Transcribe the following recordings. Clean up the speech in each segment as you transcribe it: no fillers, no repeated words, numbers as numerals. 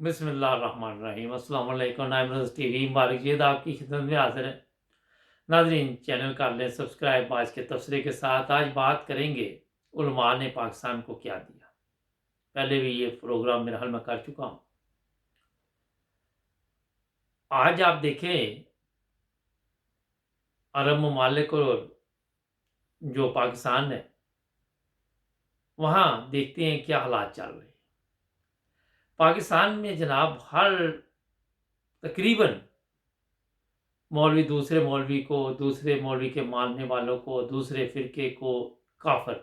بسم اللہ الرحمن الرحیم۔ السلام علیکم۔ نائم رز ٹی وی مبارک جید آپ کی خدمت میں حاضر ہے۔ ناظرین چینل کر لیں سبسکرائب۔ آج کے تبصرے کے ساتھ آج بات کریں گے علماء نے پاکستان کو کیا دیا۔ پہلے بھی یہ پروگرام میرا حل میں کر چکا ہوں۔ آج آپ دیکھیں عرب ممالک اور جو پاکستان ہے وہاں دیکھتے ہیں کیا حالات چل رہے ہیں۔ پاکستان میں جناب ہر تقریباً مولوی دوسرے مولوی کو، دوسرے مولوی کے ماننے والوں کو، دوسرے فرقے کو کافر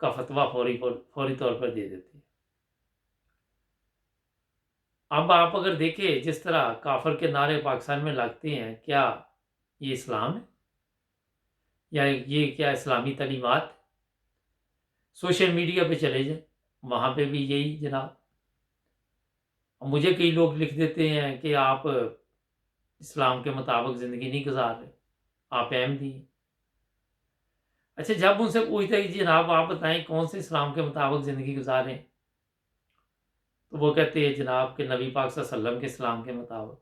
کا فتویٰ فوری طور پر دے دیتے ہیں۔ اب آپ اگر دیکھیں جس طرح کافر کے نعرے پاکستان میں لگتے ہیں، کیا یہ اسلام ہے یا یہ کیا اسلامی تعلیمات؟ سوشل میڈیا پہ چلے جائیں، وہاں پہ بھی یہی جناب۔ مجھے کئی لوگ لکھ دیتے ہیں کہ آپ اسلام کے مطابق زندگی نہیں گزار رہے، آپ احمدی ہیں۔ اچھا، جب ان سے پوچھتے ہیں کہ جناب آپ بتائیں کون سے اسلام کے مطابق زندگی گزاریں، تو وہ کہتے ہیں جناب کہ نبی پاک صلی اللہ علیہ وسلم کے اسلام کے مطابق۔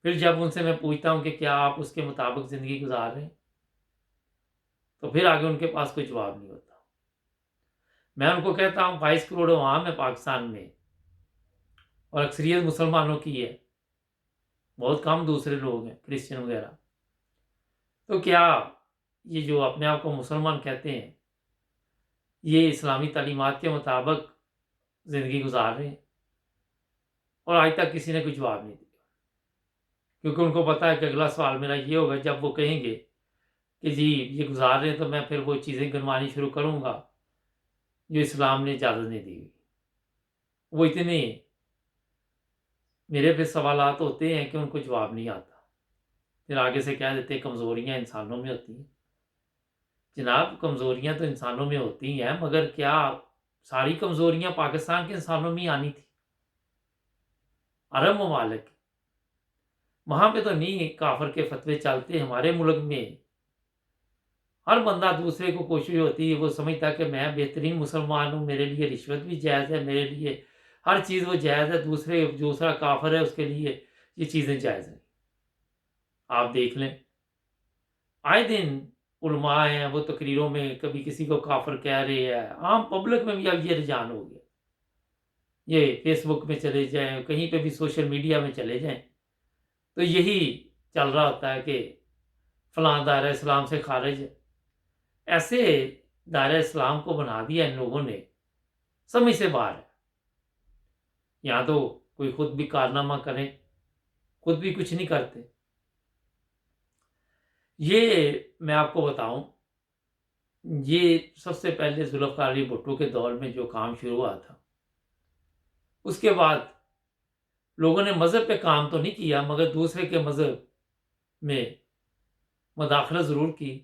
پھر جب ان سے میں پوچھتا ہوں کہ کیا آپ اس کے مطابق زندگی گزار رہے ہیں، تو پھر آگے ان کے پاس کوئی جواب نہیں ہوتا۔ میں ان کو کہتا ہوں 22 کروڑ عوام ہے پاکستان میں اور اکثریت مسلمانوں کی ہے، بہت کم دوسرے لوگ ہیں کرسچن وغیرہ۔ تو کیا یہ جو اپنے آپ کو مسلمان کہتے ہیں یہ اسلامی تعلیمات کے مطابق زندگی گزار رہے ہیں؟ اور آج تک کسی نے کوئی جواب نہیں دیا، کیونکہ ان کو پتا ہے کہ اگلا سوال میرا یہ ہوگا جب وہ کہیں گے کہ جی یہ گزار رہے ہیں، تو میں پھر وہ چیزیں گنوانی شروع کروں گا جو اسلام نے اجازت نہیں دی ہوئی۔ وہ اتنے میرے پہ سوالات ہوتے ہیں کہ ان کو جواب نہیں آتا، پھر آگے سے کہہ دیتے کمزوریاں انسانوں میں ہوتی ہیں۔ جناب کمزوریاں تو انسانوں میں ہوتی ہیں، مگر کیا ساری کمزوریاں پاکستان کے انسانوں میں آنی تھی؟ عرب ممالک وہاں پہ تو نہیں کافر کے فتوے چلتے۔ ہمارے ملک میں ہر بندہ دوسرے کو کوشش ہوتی ہے، وہ سمجھتا ہے کہ میں بہترین مسلمان ہوں، میرے لیے رشوت بھی جائز ہے، میرے لیے ہر چیز وہ جائز ہے، دوسرا کافر ہے اس کے لیے یہ چیزیں جائز ہیں۔ آپ دیکھ لیں آئے دن علماء ہیں وہ تقریروں میں کبھی کسی کو کافر کہہ رہے ہیں، عام پبلک میں بھی اب یہ رجحان ہو گیا۔ یہ فیس بک میں چلے جائیں، کہیں پہ بھی سوشل میڈیا میں چلے جائیں تو یہی چل رہا ہوتا ہے کہ فلاں دائرہ اسلام سے خارج ہے۔ ایسے دائرہ اسلام کو بنا دیا ان لوگوں نے، سمجھ سے باہر ہے۔ یہاں تو کوئی خود بھی کارنامہ کریں، خود بھی کچھ نہیں کرتے۔ یہ میں آپ کو بتاؤں، یہ سب سے پہلے ذوالفقار علی بھٹو کے دور میں جو کام شروع ہوا تھا، اس کے بعد لوگوں نے مذہب پہ کام تو نہیں کیا مگر دوسرے کے مذہب میں مداخلت ضرور کی۔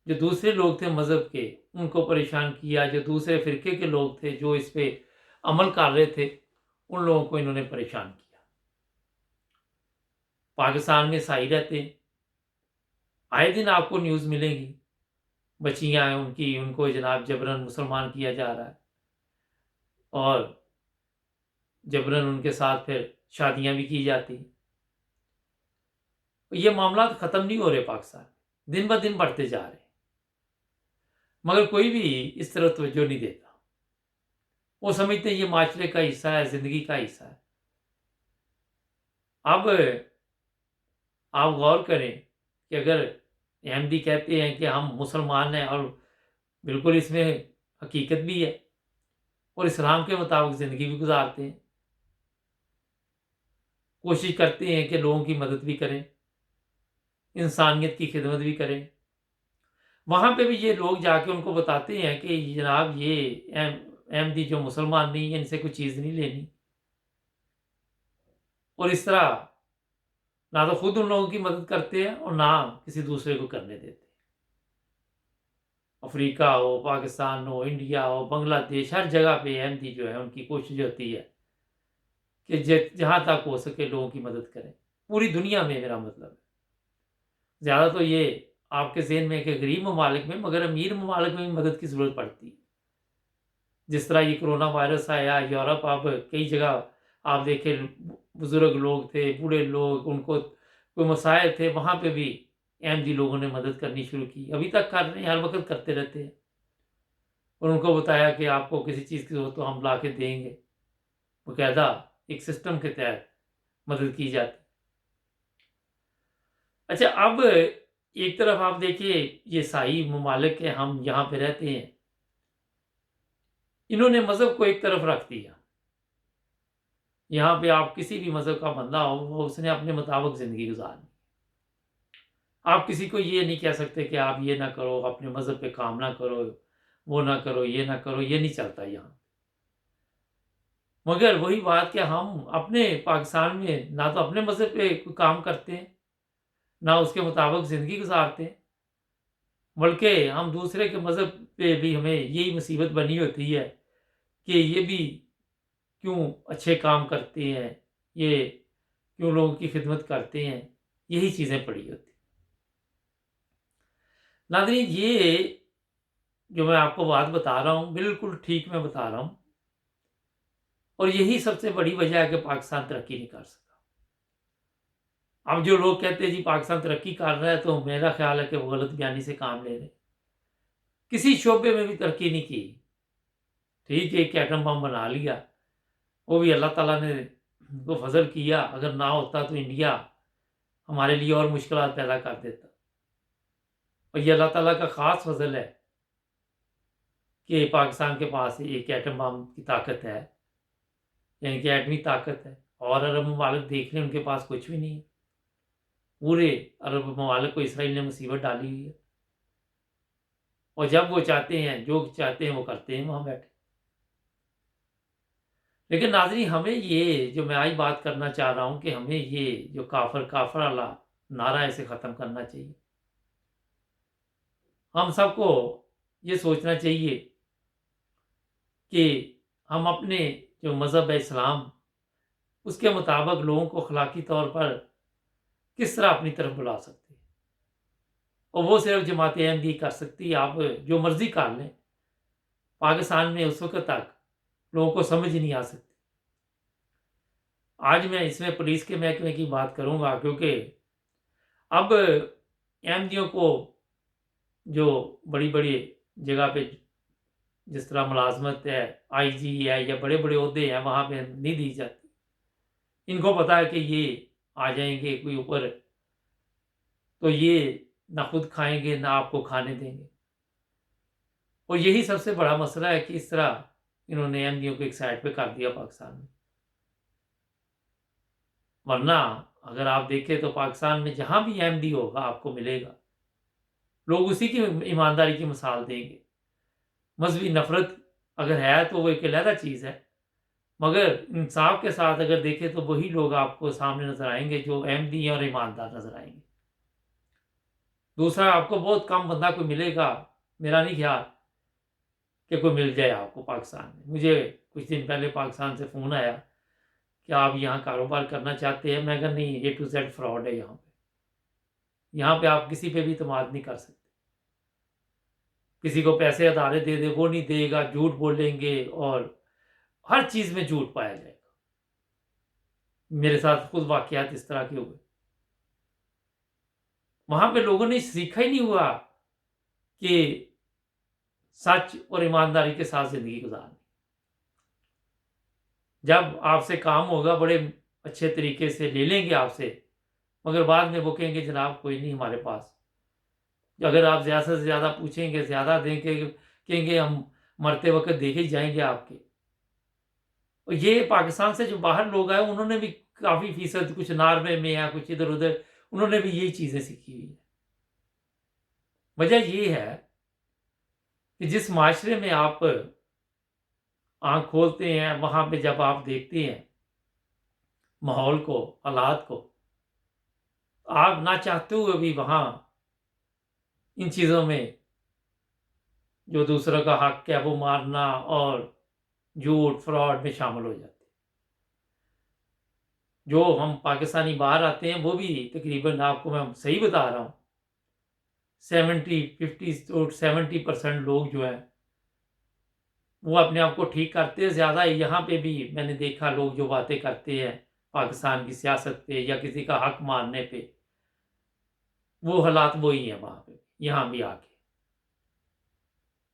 جو دوسرے لوگ تھے مذہب کے ان کو پریشان کیا، جو دوسرے فرقے کے لوگ تھے جو اس پہ عمل کر رہے تھے ان لوگوں کو انہوں نے پریشان کیا۔ پاکستان میں عیسائی رہتے ہیں، آئے دن آپ کو نیوز ملیں گی، بچیاں ہیں ان کو جناب جبرن مسلمان کیا جا رہا ہے اور جبرن ان کے ساتھ پھر شادیاں بھی کی جاتی ہیں۔ یہ معاملات ختم نہیں ہو رہے پاکستان میں، دن بہ دن بڑھتے جا رہے ہیں، مگر کوئی بھی اس طرح توجہ نہیں دیتا۔ وہ سمجھتے ہیں یہ معاشرے کا حصہ ہے، زندگی کا حصہ ہے۔ اب آپ غور کریں کہ اگر احمدی کہتے ہیں کہ ہم مسلمان ہیں اور بالکل اس میں حقیقت بھی ہے اور اسلام کے مطابق زندگی بھی گزارتے ہیں، کوشش کرتے ہیں کہ لوگوں کی مدد بھی کریں، انسانیت کی خدمت بھی کریں، وہاں پہ بھی یہ لوگ جا کے ان کو بتاتے ہیں کہ جناب یہ احمدی جو مسلمان نہیں ہیں ان سے کوئی چیز نہیں لینی، اور اس طرح نہ تو خود ان لوگوں کی مدد کرتے ہیں اور نہ کسی دوسرے کو کرنے دیتے۔ افریقہ ہو، پاکستان ہو، انڈیا ہو، بنگلہ دیش، ہر جگہ پہ احمدی جو ہے ان کی کوشش ہوتی ہے کہ جہاں تک ہو سکے لوگوں کی مدد کریں، پوری دنیا میں میرا مطلب ہے۔ زیادہ تو یہ آپ کے ذہن میں کہ غریب ممالک میں، مگر امیر ممالک میں بھی مدد کی ضرورت پڑتی ہے۔ جس طرح یہ کرونا وائرس آیا یورپ، اب کئی جگہ آپ دیکھیں بزرگ لوگ تھے، بوڑھے لوگ، ان کو کوئی مسائل تھے، وہاں پہ بھی احمدی لوگوں نے مدد کرنی شروع کی، ابھی تک کر رہے ہیں، ہر وقت کرتے رہتے ہیں، اور ان کو بتایا کہ آپ کو کسی چیز کی ضرورت تو ہم لا کے دیں گے، باقاعدہ ایک سسٹم کے تحت مدد کی جاتی۔ اچھا، اب ایک طرف آپ دیکھیے یہ عیسائی ممالک کے ہم یہاں پہ رہتے ہیں، انہوں نے مذہب کو ایک طرف رکھ دیا، یہاں پہ آپ کسی بھی مذہب کا بندہ ہو وہ اس نے اپنے مطابق زندگی گزارنی، آپ کسی کو یہ نہیں کہہ سکتے کہ آپ یہ نہ کرو، اپنے مذہب پہ کام نہ کرو، وہ نہ کرو، یہ نہ کرو، یہ نہیں چلتا یہاں۔ مگر وہی بات کہ ہم اپنے پاکستان میں نہ تو اپنے مذہب پہ کوئی کام کرتے ہیں، نہ اس کے مطابق زندگی گزارتے ہیں، بلکہ ہم دوسرے کے مذہب پہ بھی ہمیں یہی مصیبت بنی ہوتی ہے کہ یہ بھی کیوں اچھے کام کرتے ہیں، یہ کیوں لوگوں کی خدمت کرتے ہیں، یہی چیزیں پڑی ہوتی۔ ناظرین، یہ جو میں آپ کو بات بتا رہا ہوں بالکل ٹھیک میں بتا رہا ہوں، اور یہی سب سے بڑی وجہ ہے کہ پاکستان ترقی نہیں کر سکا۔ اب جو لوگ کہتے ہیں جی پاکستان ترقی کر رہا ہے، تو میرا خیال ہے کہ وہ غلط بیانی سے کام لے رہے، کسی شعبے میں بھی ترقی نہیں کی۔ ٹھیک ہے، ایک ایٹم بم بنا لیا، وہ بھی اللہ تعالیٰ نے کو فضل کیا، اگر نہ ہوتا تو انڈیا ہمارے لیے اور مشکلات پیدا کر دیتا، اور یہ اللہ تعالیٰ کا خاص فضل ہے کہ پاکستان کے پاس ایک ایٹم بم کی طاقت ہے، یعنی کہ ایٹمی طاقت ہے، اور عرب ممالک دیکھ لیں ان کے پاس کچھ بھی نہیں ہے، پورے عرب ممالک کو اسرائیل نے مصیبت ڈالی ہوئی ہے، اور جب وہ چاہتے ہیں جو چاہتے ہیں وہ کرتے ہیں وہاں بیٹھے۔ لیکن ناظرین، ہمیں یہ جو میں آج بات کرنا چاہ رہا ہوں کہ ہمیں یہ جو کافر کافر اللہ نعرہ ہے اسے ختم کرنا چاہیے۔ ہم سب کو یہ سوچنا چاہیے کہ ہم اپنے جو مذہب ہے اسلام، اس کے مطابق لوگوں کو اخلاقی طور پر کس طرح اپنی طرف بلا سکتے ہیں، اور وہ صرف جماعت احمدی کر سکتی ہے۔ آپ جو مرضی کر لیں، پاکستان میں اس وقت تک لوگوں کو سمجھ نہیں آ سکتی۔ آج میں اس میں پولیس کے محکمے کی بات کروں گا، کیونکہ اب احمدیوں کو جو بڑی بڑی جگہ پہ جس طرح ملازمت ہے، آئی جی ہے یا بڑے بڑے عہدے ہیں، وہاں پہ نہیں دی جاتی۔ ان کو پتا ہے کہ یہ آ جائیں گے کوئی اوپر، تو یہ نہ خود کھائیں گے نہ آپ کو کھانے دیں گے، اور یہی سب سے بڑا مسئلہ ہے کہ اس طرح انہوں نے احمدیوں کو ایک سائڈ پہ کر دیا پاکستان میں۔ ورنہ اگر آپ دیکھیں تو پاکستان میں جہاں بھی احمدی ہوگا آپ کو ملے گا، لوگ اسی کی ایمانداری کی مثال دیں گے۔ مذہبی نفرت اگر ہے تو وہ ایک علیحدہ چیز ہے، مگر انصاف کے ساتھ اگر دیکھیں تو وہی لوگ آپ کو سامنے نظر آئیں گے جو احمدی ہیں اور ایماندار نظر آئیں گے۔ دوسرا، آپ کو بہت کم بندہ کوئی ملے گا، میرا نہیں خیال کہ کوئی مل جائے آپ کو پاکستان میں۔ مجھے کچھ دن پہلے پاکستان سے فون آیا کہ آپ یہاں کاروبار کرنا چاہتے ہیں، میں کہا نہیں، اے ٹو زیڈ فراڈ ہے یہاں پہ آپ کسی پہ بھی اعتماد نہیں کر سکتے، کسی کو پیسے ادارے دے دے وہ نہیں دے گا، جھوٹ بولیں گے، اور ہر چیز میں جھوٹ پایا جائے گا۔ میرے ساتھ خود واقعات اس طرح کے ہوئے، وہاں پہ لوگوں نے سیکھا ہی نہیں ہوا کہ سچ اور ایمانداری کے ساتھ زندگی گزارنی۔ جب آپ سے کام ہوگا بڑے اچھے طریقے سے لے لیں گے آپ سے، مگر بعد میں وہ کہیں گے جناب کوئی نہیں ہمارے پاس، اگر آپ زیادہ سے زیادہ پوچھیں گے زیادہ دیں گے، کہیں گے ہم مرتے وقت دیکھے ہی جائیں گے آپ کے۔ اور یہ پاکستان سے جو باہر لوگ آئے انہوں نے بھی کافی فیصد، کچھ ناروے میں یا کچھ ادھر ادھر، انہوں نے بھی یہی چیزیں سیکھی ہوئی ہیں۔ وجہ یہ ہے کہ جس معاشرے میں آپ آنکھ کھولتے ہیں، وہاں پہ جب آپ دیکھتے ہیں ماحول کو، حالات کو، آپ نہ چاہتے ہوئے بھی وہاں ان چیزوں میں جو دوسروں کا حق ہے وہ مارنا اور جھوٹ فراڈ میں شامل ہو جاتے ہیں۔ جو ہم پاکستانی باہر آتے ہیں وہ بھی تقریباً، آپ کو میں صحیح بتا رہا ہوں، 70 50 اور 70% لوگ جو ہیں وہ اپنے آپ کو ٹھیک کرتے ہیں زیادہ. یہاں پہ بھی میں نے دیکھا لوگ جو باتیں کرتے ہیں پاکستان کی سیاست پہ یا کسی کا حق ماننے پہ، وہ حالات وہی ہیں وہاں پہ یہاں بھی آ کے.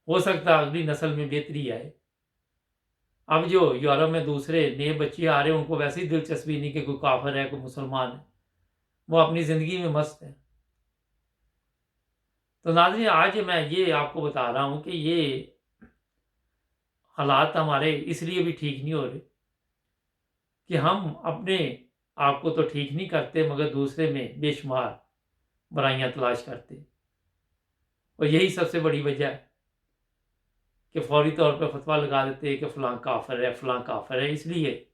ہو سکتا ہے اگلی نسل میں بہتری آئے. اب جو یورپ میں دوسرے نئے بچے آ رہے ہیں ان کو ویسے ہی دلچسپی نہیں کہ کوئی کافر ہے کوئی مسلمان ہے، وہ اپنی زندگی میں مست ہے. تو ناظرین آج میں یہ آپ کو بتا رہا ہوں کہ یہ حالات ہمارے اس لیے بھی ٹھیک نہیں ہو رہے کہ ہم اپنے آپ کو تو ٹھیک نہیں کرتے مگر دوسرے میں بے شمار برائیاں تلاش کرتے. اور یہی سب سے بڑی وجہ ہے کہ فوری طور پہ فتویٰ لگا دیتے کہ فلاں کافر ہے فلاں کافر ہے. اس لیے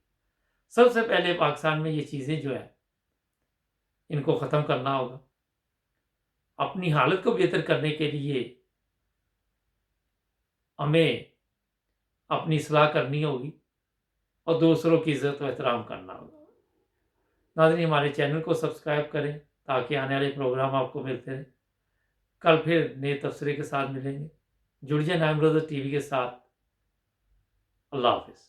سب سے پہلے پاکستان میں یہ چیزیں جو ہیں ان کو ختم کرنا ہوگا. اپنی حالت کو بہتر کرنے کے لیے ہمیں اپنی اصلاح کرنی ہوگی اور دوسروں کی عزت و احترام کرنا ہوگا. ناظرین ہمارے چینل کو سبسکرائب کریں تاکہ آنے والے پروگرام آپ کو ملتے رہیں. کل پھر نئے تبصرے کے ساتھ ملیں گے. جڑ جائیں نائم روزہ ٹی وی کے ساتھ. اللہ حافظ.